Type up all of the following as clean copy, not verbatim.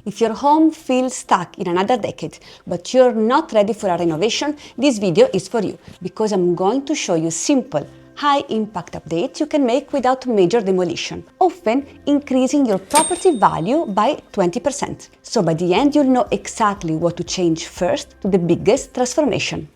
If your home feels stuck in another decade, but you're not ready for a renovation, this video is for you, because I'm going to show you simple, high-impact updates you can make without major demolition, often increasing your property value by 20%. So by the end, you'll know exactly what to change first to the biggest transformation.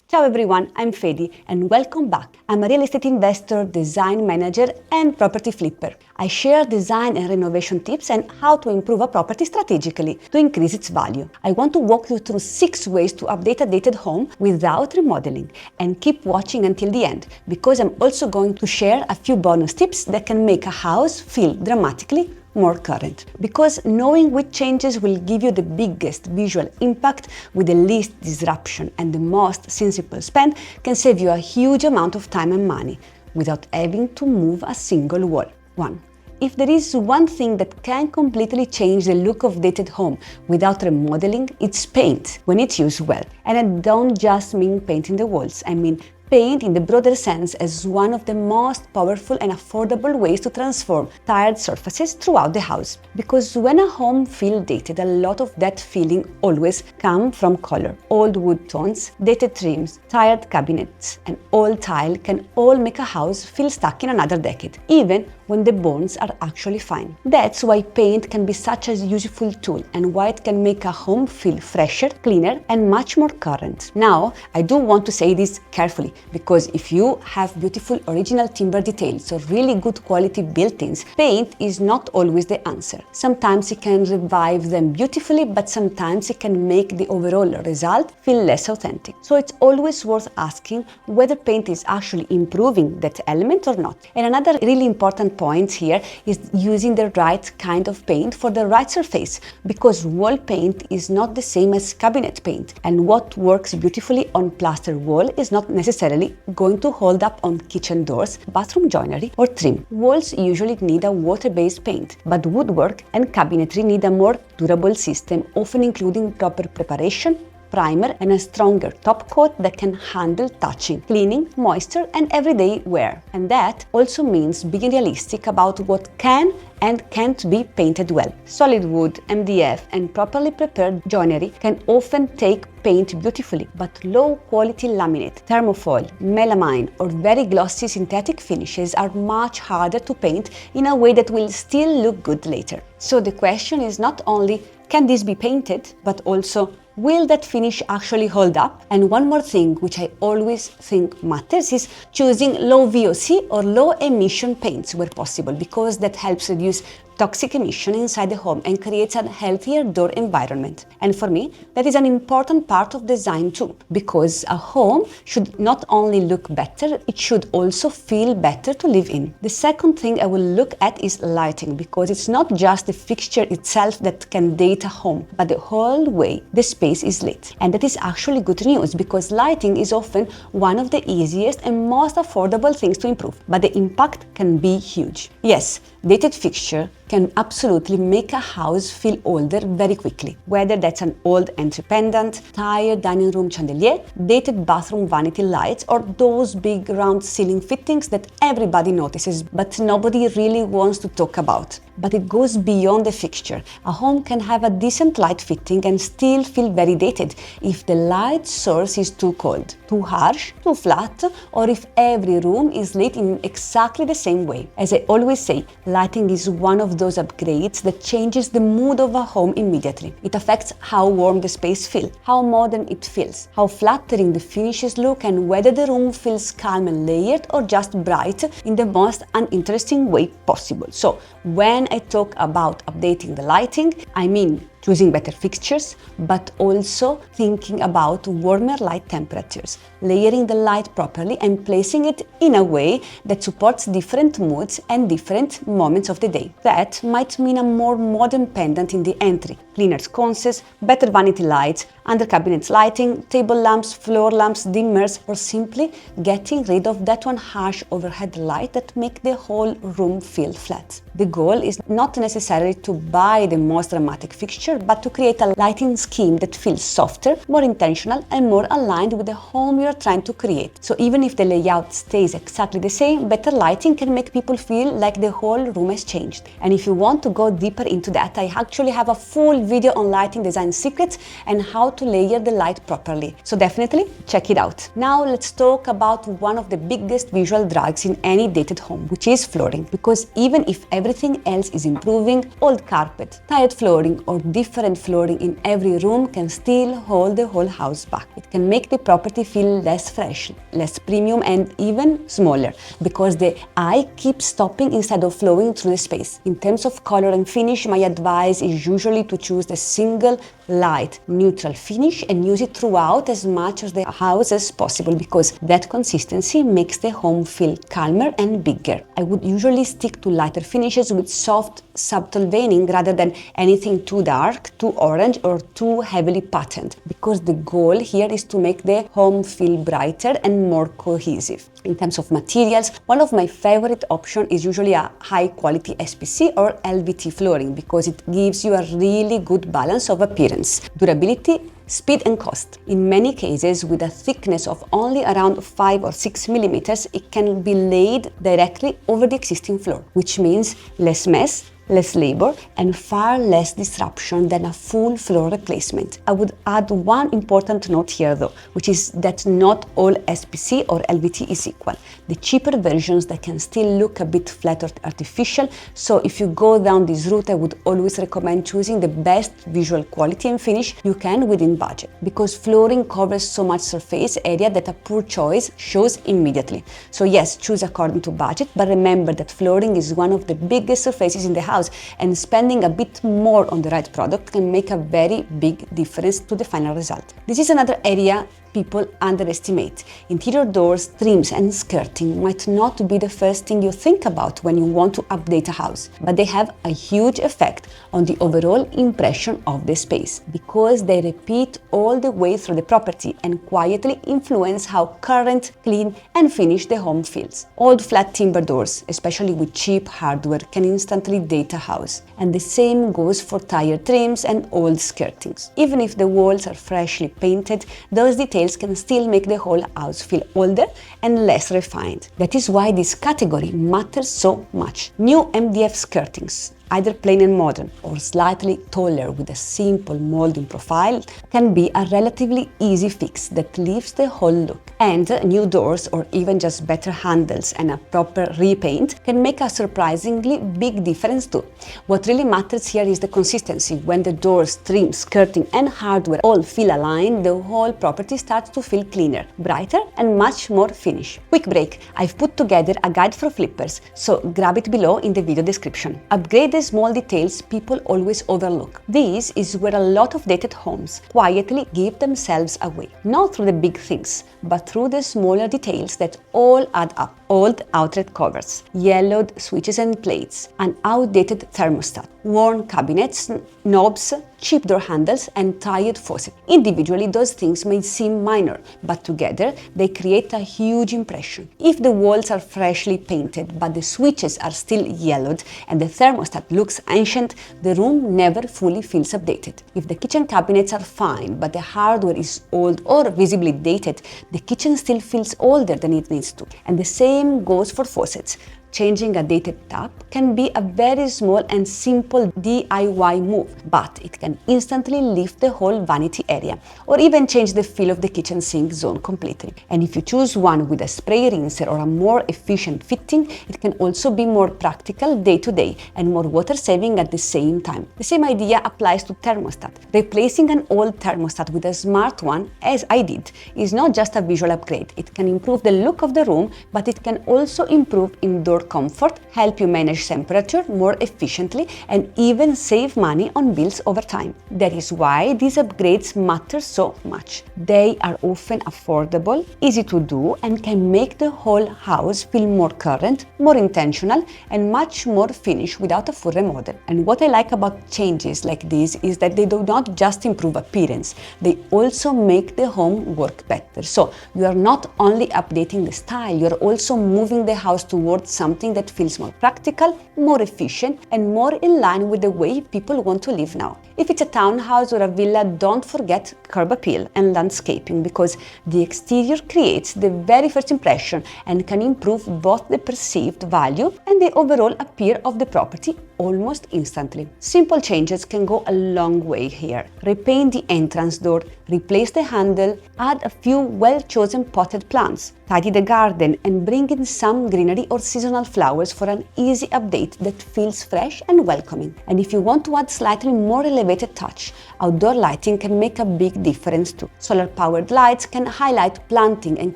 Ciao everyone, I'm Fedi and welcome back. I'm a real estate investor, design manager and property flipper. I share design and renovation tips and how to improve a property strategically to increase its value. I want to walk you through 6 ways to update a dated home without remodeling, and keep watching until the end because I'm also going to share a few bonus tips that can make a house feel dramatically more current. Because knowing which changes will give you the biggest visual impact with the least disruption and the most sensible spend can save you a huge amount of time and money without having to move a single wall. 1. If there is one thing that can completely change the look of dated home without remodeling, it's paint when it's used well. And I don't just mean painting the walls, I mean paint in the broader sense as one of the most powerful and affordable ways to transform tired surfaces throughout the house. Because when a home feels dated, a lot of that feeling always comes from color. Old wood tones, dated trims, tired cabinets, and old tile can all make a house feel stuck in another decade, even when the bones are actually fine. That's why paint can be such a useful tool and why it can make a home feel fresher, cleaner, and much more current. Now, I do want to say this carefully, because if you have beautiful original timber details or really good quality built-ins, paint is not always the answer. Sometimes it can revive them beautifully, but sometimes it can make the overall result feel less authentic. So it's always worth asking whether paint is actually improving that element or not. And another really important point here is using the right kind of paint for the right surface, because wall paint is not the same as cabinet paint, and what works beautifully on plaster wall is not necessarily going to hold up on kitchen doors, bathroom joinery or trim. Walls usually need a water-based paint, but woodwork and cabinetry need a more durable system, often including proper preparation, primer and a stronger top coat that can handle touching, cleaning, moisture and everyday wear. And that also means being realistic about what can and can't be painted well. Solid wood, MDF and properly prepared joinery can often take paint beautifully, but low quality laminate, thermofoil, melamine or very glossy synthetic finishes are much harder to paint in a way that will still look good later. So the question is not only can this be painted, but also will that finish actually hold up? And one more thing which I always think matters is choosing low VOC or low emission paints where possible, because that helps reduce toxic emission inside the home and creates a healthier door environment. And for me, that is an important part of design too, because a home should not only look better, it should also feel better to live in. The second thing I will look at is lighting, because it's not just the fixture itself that can date a home, but the whole way the space is lit. And that is actually good news, because lighting is often one of the easiest and most affordable things to improve, but the impact can be huge. Yes, dated fixture can absolutely make a house feel older very quickly, whether that's an old entry pendant, tired dining room chandelier, dated bathroom vanity lights, or those big round ceiling fittings that everybody notices but nobody really wants to talk about. But it goes beyond the fixture. A home can have a decent light fitting and still feel very dated if the light source is too cold, too harsh, too flat, or if every room is lit in exactly the same way. As I always say, lighting is one of those upgrades that changes the mood of a home immediately. It affects how warm the space feels, how modern it feels, how flattering the finishes look, and whether the room feels calm and layered or just bright in the most uninteresting way possible. So when I talk about updating the lighting, I mean choosing better fixtures, but also thinking about warmer light temperatures, layering the light properly and placing it in a way that supports different moods and different moments of the day. That might mean a more modern pendant in the entry, cleaner sconces, better vanity lights, under cabinets lighting, table lamps, floor lamps, dimmers, or simply getting rid of that one harsh overhead light that make the whole room feel flat. The goal is not necessarily to buy the most dramatic fixture, furniture, but to create a lighting scheme that feels softer, more intentional, and more aligned with the home you're trying to create. So even if the layout stays exactly the same, better lighting can make people feel like the whole room has changed. And if you want to go deeper into that, I actually have a full video on lighting design secrets and how to layer the light properly. So definitely check it out. Now let's talk about one of the biggest visual drags in any dated home, which is flooring. Because even if everything else is improving, old carpet, tiled flooring, or different flooring in every room can still hold the whole house back. It can make the property feel less fresh, less premium, and even smaller, because the eye keeps stopping instead of flowing through the space. In terms of color and finish, my advice is usually to choose the single light, neutral finish and use it throughout as much of the house as possible, because that consistency makes the home feel calmer and bigger. I would usually stick to lighter finishes with soft, subtle veining rather than anything too dark, too orange, or too heavily patterned, because the goal here is to make the home feel brighter and more cohesive. In terms of materials, one of my favorite options is usually a high quality SPC or LVT flooring, because it gives you a really good balance of appearance, durability, speed and cost. In many cases, with a thickness of only around 5 or 6 millimeters, it can be laid directly over the existing floor, which means less mess, less labor, and far less disruption than a full floor replacement. I would add one important note here though, which is that not all SPC or LVT is equal. The cheaper versions that can still look a bit flat or artificial, so if you go down this route, I would always recommend choosing the best visual quality and finish you can within budget, because flooring covers so much surface area that a poor choice shows immediately. So yes, choose according to budget, but remember that flooring is one of the biggest surfaces in the house, and spending a bit more on the right product can make a very big difference to the final result. This is another area people underestimate. Interior doors, trims and skirting might not be the first thing you think about when you want to update a house, but they have a huge effect on the overall impression of the space, because they repeat all the way through the property and quietly influence how current, clean and finished the home feels. Old flat timber doors, especially with cheap hardware, can instantly date a house, and the same goes for tire trims and old skirtings. Even if the walls are freshly painted, those details can still make the whole house feel older and less refined. That is why this category matters so much. New MDF skirtings, either plain and modern or slightly taller with a simple molding profile, can be a relatively easy fix that leaves the whole look. And new doors, or even just better handles and a proper repaint, can make a surprisingly big difference too. What really matters here is the consistency. When the doors, trim, skirting and hardware all feel aligned, the whole property starts to feel cleaner, brighter and much more finished. Quick break, I've put together a guide for flippers, so grab it below in the video description. Upgrade the small details people always overlook. This is where a lot of dated homes quietly give themselves away. Not through the big things, but through the smaller details that all add up. Old outlet covers, yellowed switches and plates, an outdated thermostat, worn cabinets, knobs, cheap door handles and tired faucet. Individually, those things may seem minor, but together they create a huge impression. If the walls are freshly painted, but the switches are still yellowed and the thermostat looks ancient, the room never fully feels updated. If the kitchen cabinets are fine, but the hardware is old or visibly dated, the kitchen still feels older than it needs to. And the same goes for faucets. Changing a dated tap can be a very small and simple DIY move, but it can instantly lift the whole vanity area, or even change the feel of the kitchen sink zone completely. And if you choose one with a spray rinser or a more efficient fitting, it can also be more practical day to day and more water saving at the same time. The same idea applies to thermostat. Replacing an old thermostat with a smart one, as I did, is not just a visual upgrade. It can improve the look of the room, but it can also improve indoor comfort, help you manage temperature more efficiently, and even save money on bills over time. That is why these upgrades matter so much. They are often affordable, easy to do, and can make the whole house feel more current, more intentional, and much more finished without a full remodel. And what I like about changes like this is that they do not just improve appearance, they also make the home work better. So you are not only updating the style, you are also moving the house towards something something that feels more practical, more efficient, and more in line with the way people want to live now. If it's a townhouse or a villa, don't forget curb appeal and landscaping, because the exterior creates the very first impression and can improve both the perceived value and the overall appeal of the property almost instantly. Simple changes can go a long way here. Repaint the entrance door, replace the handle, add a few well-chosen potted plants, tidy the garden, and bring in some greenery or seasonal flowers for an easy update that feels fresh and welcoming. And if you want to add slightly more elevated touch, outdoor lighting can make a big difference too. Solar-powered lights can highlight planting and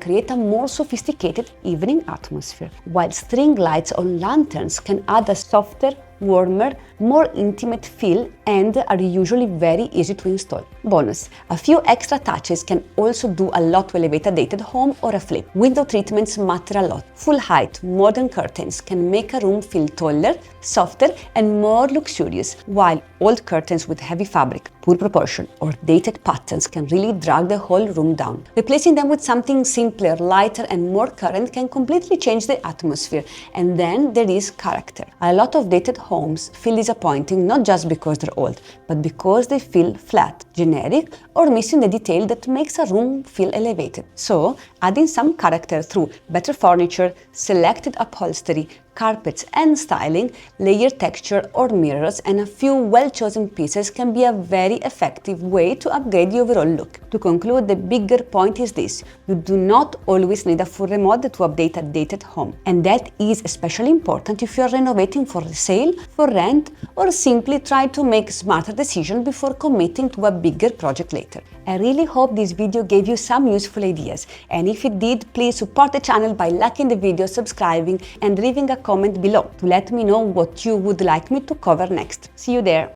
create a more sophisticated evening atmosphere, while string lights or lanterns can add a softer, warmer, more intimate feel and are usually very easy to install. Bonus: a few extra touches can also do a lot to elevate a dated home or a flip. Window treatments matter a lot. Full height, modern curtains can make a room feel taller, softer and more luxurious, while old curtains with heavy fabric, poor proportion or dated patterns can really drag the whole room down. Replacing them with something simpler, lighter and more current can completely change the atmosphere. And then there is character. A lot of dated homes feel disappointing not just because they're old, but because they feel flat, generic, or missing the detail that makes a room feel elevated. So, adding some character through better furniture, selected upholstery, carpets and styling, layered texture or mirrors, and a few well-chosen pieces can be a very effective way to upgrade the overall look. To conclude, the bigger point is this: you do not always need a full remodel to update a dated home. And that is especially important if you are renovating for resale, for rent, or simply try to make smarter decisions before committing to a bigger project later. I really hope this video gave you some useful ideas, and if it did, please support the channel by liking the video, subscribing and leaving a comment below to let me know what you would like me to cover next. See you there!